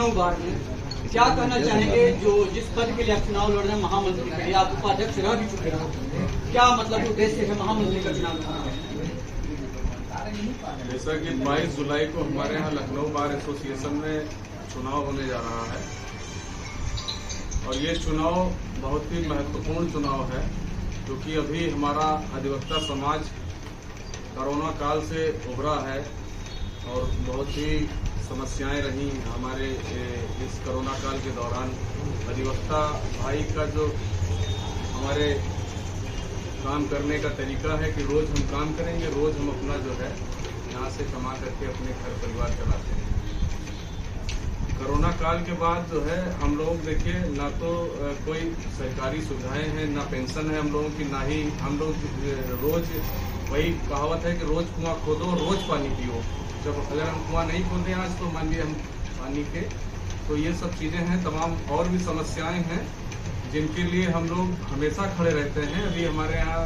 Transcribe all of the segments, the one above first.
लखनऊ बार में क्या कहना चाहेंगे? जो जिस पद के लिए आप चुनाव लड़ रहे हैं महामंत्री के लिए, आप उपाध्यक्ष रह भी चुके हैं, क्या मतलब उद्देश्य है महामंत्री का चुनाव लड़ना? जैसा कि 22 जुलाई को हमारे यहाँ लखनऊ बार एसोसिएशन में चुनाव होने जा रहा है और ये चुनाव बहुत ही महत्वपूर्ण चुनाव है, क्योंकि अभी हमारा अधिवक्ता समाज कोरोना काल से उभरा है और बहुत ही समस्याएं रही हमारे इस कोरोना काल के दौरान। अधिवक्ता भाई का जो हमारे काम करने का तरीका है कि रोज हम काम करेंगे, रोज हम अपना जो है यहाँ से कमा करके अपने घर परिवार चलाते हैं। कोरोना काल के बाद जो है हम लोग देखिए, ना तो कोई सरकारी सुविधाएं हैं, ना पेंशन है हम लोगों की, ना ही हम लोग रोज, वही कहावत है कि रोज कुआं खोदो रोज पानी पियो। जब अगर हम कुआं नहीं खोदे आज तो मान लिया हम पानी के, तो ये सब चीजें हैं। तमाम और भी समस्याएं हैं जिनके लिए हम लोग हमेशा खड़े रहते हैं। अभी हमारे यहाँ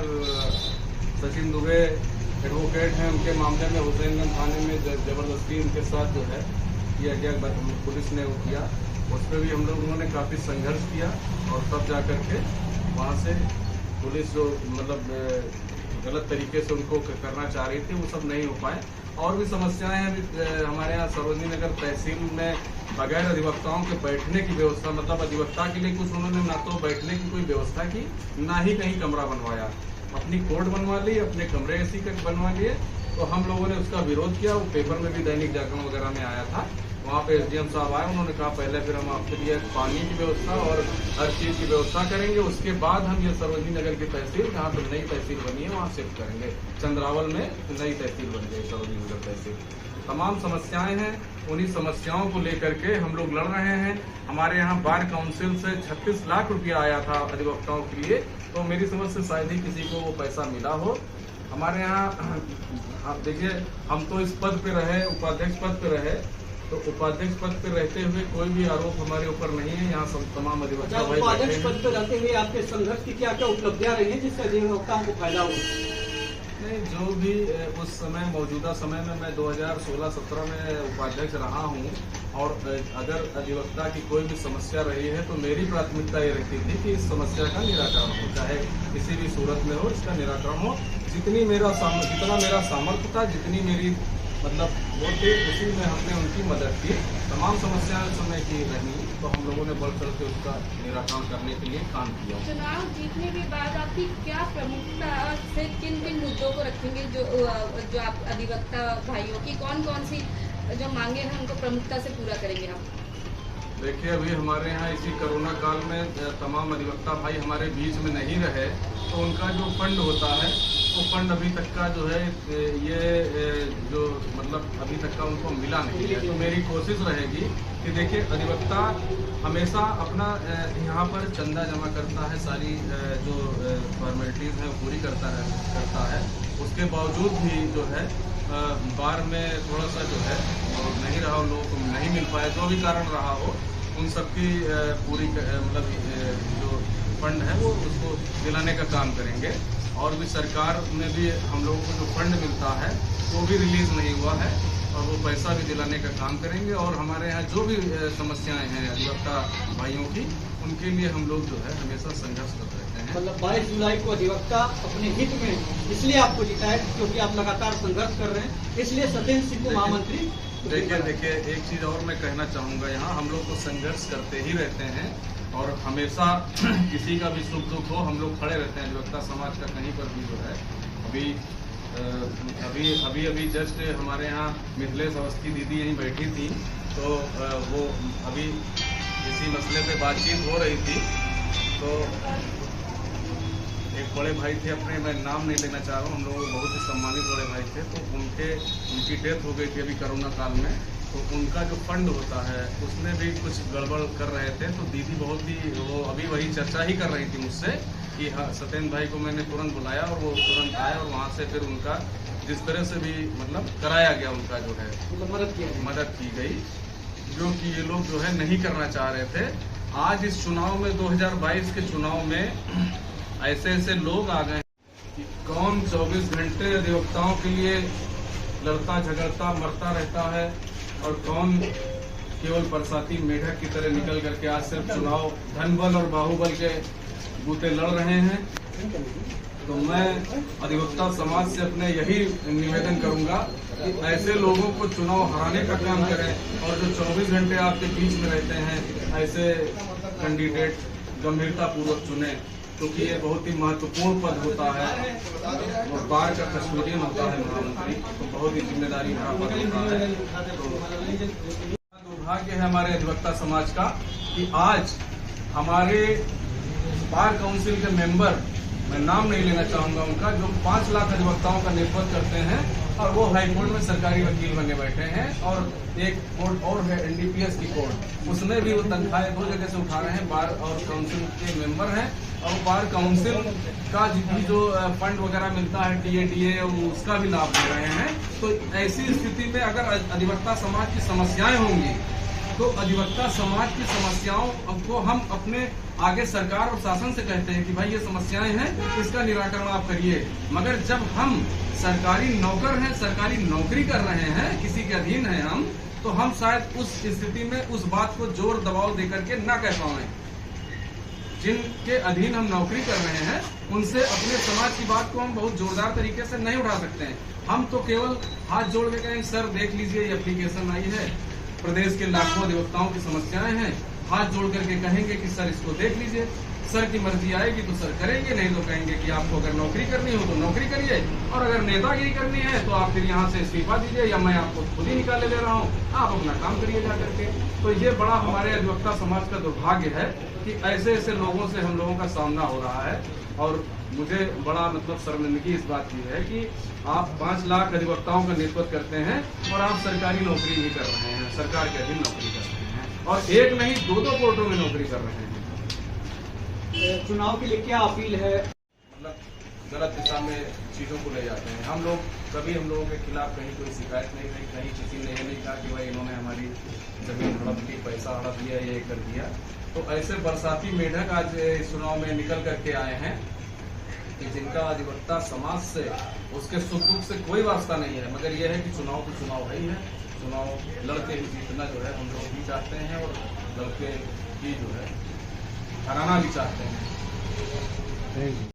सचिन दुबे एडवोकेट हैं, उनके मामले में हुसैनगंज थाने में जबरदस्ती उनके साथ जो है किया गया, पुलिस ने वो किया, उस पर भी हम लोगों ने काफी संघर्ष किया और तब जा करके वहाँ से पुलिस जो मतलब गलत तरीके से उनको करना चाह रही थी, वो सब नहीं हो पाए। और भी समस्याएं हैं हमारे यहाँ सरोजनी नगर तहसील में बगैर अधिवक्ताओं के बैठने की व्यवस्था, मतलब अधिवक्ता के लिए कुछ उन्होंने ना तो बैठने की कोई व्यवस्था की, ना ही कहीं कमरा बनवाया। अपनी कोर्ट बनवा ली, अपने कमरे ऐसी बनवा लिए, तो हम लोगों ने उसका विरोध किया। वो पेपर में भी दैनिक जागरण वगैरह में आया था। वहाँ पे एसडीएम साहब आए, उन्होंने कहा पहले फिर हम आपके लिए पानी की व्यवस्था और हर चीज़ की व्यवस्था करेंगे, उसके बाद हम ये सरोजनी नगर की तहसील, जहाँ पर नई तहसील बनी है, वहाँ शिफ्ट करेंगे। चंद्रावल में नई तहसील बन गई सरोजनी नगर तहसील। तमाम समस्याएं हैं, उन्हीं समस्याओं को लेकर के हम लोग लड़ रहे हैं। हमारे यहाँ बार काउंसिल से 36 लाख रुपया आया था अधिवक्ताओं के लिए, तो मेरी समझ से शायद ही किसी को वो पैसा मिला हो। हमारे यहाँ आप देखिए, हम तो इस पद पे रहे, उपाध्यक्ष पद पे रहे, तो उपाध्यक्ष पद पे रहते हुए कोई भी आरोप हमारे ऊपर नहीं है। यहाँ सब तमाम अधिवक्ता भाई उपाध्यक्ष पद पे रहते हुए आपके संघर्ष की क्या क्या उपलब्धियां रही हैं जिससे अधिवक्ताओं को फायदा हो? नहीं, जो भी उस समय मौजूदा समय में मैं 2016-17 में उपाध्यक्ष रहा हूँ, और अगर अधिवक्ता की कोई भी समस्या रही है तो मेरी प्राथमिकता ये रहती थी कि इस समस्या का निराकरण हो, चाहे किसी भी सूरत में हो, इसका निराकरण हो। जितना मेरा सामर्थ्य था, जितनी मेरी मतलब वो थे, उसी में हमने उनकी मदद की। तमाम समस्याएं समय की रही, तो हम लोगों ने बढ़ चढ़ के उसका निराकरण करने के लिए काम किया। चुनाव जीतने के बाद आपकी क्या प्रमुखता से किन किन मुद्दों को रखेंगे, जो आप अधिवक्ता भाइयों की कौन कौन सी जो मांगे हैं उनको प्रमुखता से पूरा करेंगे आप? देखिए, अभी हमारे यहाँ इसी कोरोना काल में तमाम अधिवक्ता भाई हमारे बीच में नहीं रहे, तो उनका जो फंड होता है, वो फंड अभी तक का जो है ये जो मतलब अभी तक का उनको मिला नहीं है। तो मेरी कोशिश रहेगी कि देखिए, अधिवक्ता हमेशा अपना यहाँ पर चंदा जमा करता है, सारी जो फॉर्मेलिटीज़ हैं पूरी करता है। उसके बावजूद भी जो है बार में थोड़ा सा जो है नहीं रहा, लोगों को नहीं मिल पाया, जो भी कारण रहा हो, उन सबकी पूरी मतलब जो फंड है वो उसको दिलाने का काम करेंगे। और भी सरकार में भी हम लोगों को जो फंड मिलता है वो भी रिलीज नहीं हुआ है, और वो पैसा भी दिलाने का काम करेंगे। और हमारे यहाँ जो भी समस्याएं हैं अधिवक्ता भाइयों की, उनके लिए हम लोग जो है हमेशा संघर्ष करते रहते हैं। मतलब 22 जुलाई को अधिवक्ता अपने हित में इसलिए आपको जीता है क्योंकि आप लगातार संघर्ष कर रहे हैं, इसलिए सत्येंद्र सिंह को महामंत्री। देखिए, एक चीज और मैं कहना चाहूँगा, यहाँ हम लोग तो संघर्ष करते ही रहते हैं और हमेशा किसी का भी सुख दुख हो हम लोग खड़े रहते हैं। अधिवक्ता समाज का कहीं पर भी जो है, अभी जस्ट हमारे यहाँ मिथिलेश अवस्थी दीदी यहीं बैठी थी, तो वो अभी इसी मसले पे बातचीत हो रही थी, तो एक बड़े भाई थे अपने, मैं नाम नहीं लेना चाह रहा हूँ, हम लोग बहुत ही सम्मानित बड़े भाई थे, तो उनकी डेथ हो गई थी अभी कोरोना काल में। तो उनका जो फंड होता है उसमें भी कुछ गड़बड़ कर रहे थे, तो दीदी बहुत ही वो अभी वही चर्चा ही कर रही थी मुझसे कि हाँ, सत्येंद्र भाई को मैंने तुरंत बुलाया और वो तुरंत आए, और वहाँ से फिर उनका जिस तरह से भी मतलब कराया गया, उनका जो है मदद की गई, जो कि ये लोग जो है नहीं करना चाह रहे थे। आज इस चुनाव में 2022 के चुनाव में ऐसे ऐसे लोग आ गए कि कौन 24 घंटे अधिवक्ताओं के लिए लड़ता झगड़ता मरता रहता है, और कौन केवल बरसाती मेढक की तरह निकल करके आज सिर्फ चुनाव धनबल और बाहुबल के बूते लड़ रहे हैं। तो मैं अधिवक्ता समाज से अपने यही निवेदन करूंगा कि ऐसे लोगों को चुनाव हराने का काम करें और जो 24 घंटे आपके बीच में रहते हैं ऐसे कैंडिडेट गंभीरता पूर्वक चुने, क्योंकि ये बहुत ही महत्वपूर्ण पद होता है और बार का कस्टोडियन होता है महामंत्री, तो बहुत ही जिम्मेदारी भरा पद होता है। तो दुर्भाग्य है हमारे अधिवक्ता समाज का कि आज हमारे बार काउंसिल के मेंबर, मैं नाम नहीं लेना चाहूंगा उनका, जो 5 लाख अधिवक्ताओं का नेतृत्व करते हैं और वो हाईकोर्ट में सरकारी वकील बने बैठे हैं, और एक कोर्ट और है एनडीपीएस की कोर्ट, उसमें भी वो तनख्वाहें 2 जगह से उठा रहे हैं। बार और काउंसिल के मेंबर हैं और बार काउंसिल का भी जो फंड वगैरह मिलता है टीएडीए, उसका भी लाभ ले रहे हैं। तो ऐसी स्थिति में अगर अधिवक्ता समाज की समस्याएं होंगी तो अधिवक्ता समाज की समस्याओं को हम अपने आगे सरकार और शासन से कहते हैं कि भाई ये समस्याएं हैं, इसका निराकरण आप करिए। मगर जब हम सरकारी नौकर हैं, सरकारी नौकरी कर रहे हैं, किसी के अधीन हैं हम, तो हम शायद उस स्थिति में उस बात को जोर दबाव देकर के ना कह पाएं। जिनके अधीन हम नौकरी कर रहे हैं उनसे अपने समाज की बात को हम बहुत जोरदार तरीके से नहीं उठा सकते हैं। हम तो केवल हाथ जोड़ के कहें सर देख लीजिए ये एप्लीकेशन आई है, प्रदेश के लाखों अधिवक्ताओं की समस्याएं हैं, हाथ जोड़ करके कहेंगे कि सर इसको देख लीजिए, सर की मर्जी आएगी तो सर करेंगे, नहीं तो कहेंगे कि आपको अगर नौकरी करनी हो तो नौकरी करिए, और अगर नेतागिरी करनी है तो आप फिर यहाँ से इस्तीफा दीजिए या मैं आपको खुद ही निकाले ले रहा हूँ, आप अपना काम करिए जा करके। तो ये बड़ा हमारे अधिवक्ता समाज का दुर्भाग्य है कि ऐसे ऐसे लोगों से हम लोगों का सामना हो रहा है। और मुझे बड़ा मतलब शर्मिंदगी इस बात की है कि आप 5 लाख अधिवक्ताओं का नेतृत्व करते हैं और आप सरकारी नौकरी भी कर रहे हैं, सरकार के अधीन नौकरी कर रहे हैं, और एक नहीं 2-2 कोर्टों में नौकरी कर रहे हैं। चुनाव के लिए क्या अपील है? मतलब गलत दिशा में चीजों को ले जाते हैं। हम लोग कभी हम लोगों के खिलाफ कहीं कोई शिकायत नहीं रही, कहीं किसी ने ये नहीं कहा कि भाई इन्होंने हमारी जमीन हड़प ली, पैसा हड़प लिया, ये कर दिया। तो ऐसे बरसाती मेढक आज इस चुनाव में निकल करके आए हैं कि जिनका अधिवक्ता समाज से, उसके सुख दुख से कोई वास्ता नहीं है, मगर यह है कि चुनाव तो चुनाव है ही है, चुनाव लड़के ही जीतना जो है हम लोग भी चाहते हैं और लड़के ही जो है हराना भी चाहते हैं।